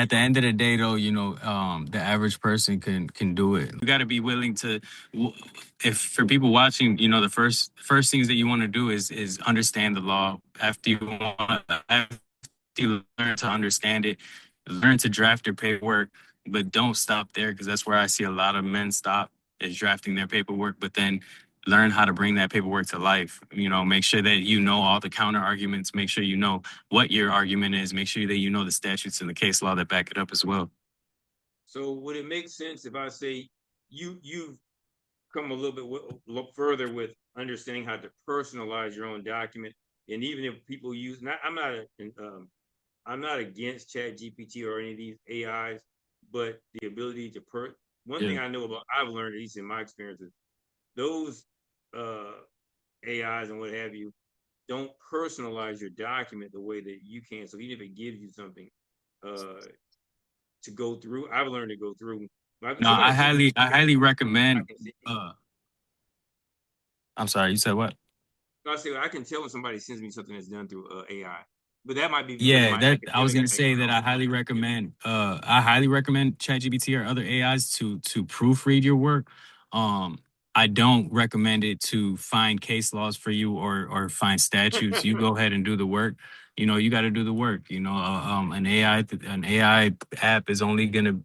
at the end of the day, though, the average person can do it. You got to be willing to. If for people watching, the first things that you want to do is understand the law. After you learn to understand it, learn to draft your paperwork, but don't stop there because that's where I see a lot of men stop is drafting their paperwork, but then learn how to bring that paperwork to life. Make sure that you know all the counter arguments, make sure you know what your argument is, make sure that you know the statutes and the case law that back it up as well. So would it make sense if I say you've come a little bit further with understanding how to personalize your own document, and even if people use, I'm not against Chat GPT or any of these AIs, but the ability to one thing I know about, I've learned, at least in my experiences, those AIs and what have you don't personalize your document the way that you can. So even if it gives you something to go through, I've learned to go through. No, I highly recommend. I'm sorry, you said what? I say I can tell when somebody sends me something that's done through AI, but that might be I was gonna say that I highly recommend ChatGPT or other AIs to proofread your work. I don't recommend it to find case laws for you or find statutes. You go ahead and do the work. You got to do the work. An AI app is only gonna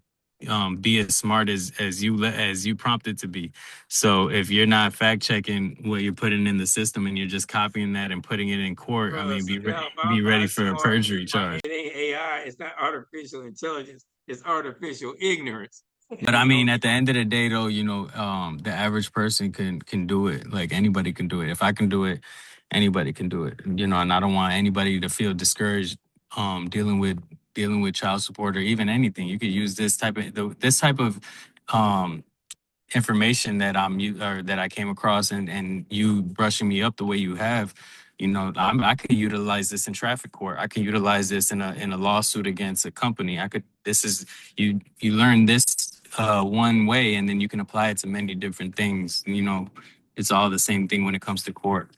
be as smart as you prompt it to be. So if you're not fact checking what you're putting in the system and you're just copying that and putting it in court, I mean, be ready for a perjury charge. It ain't AI. It's not artificial intelligence. It's artificial ignorance. But I mean, at the end of the day, though, the average person can do it. Like anybody can do it. If I can do it, anybody can do it. And I don't want anybody to feel discouraged dealing with child support or even anything. You could use this type of um information that that I came across and you brushing me up the way you have. I could utilize this in traffic court. I could utilize this in a lawsuit against a company. This is you learn this one way and then you can apply it to many different things. It's all the same thing when it comes to court.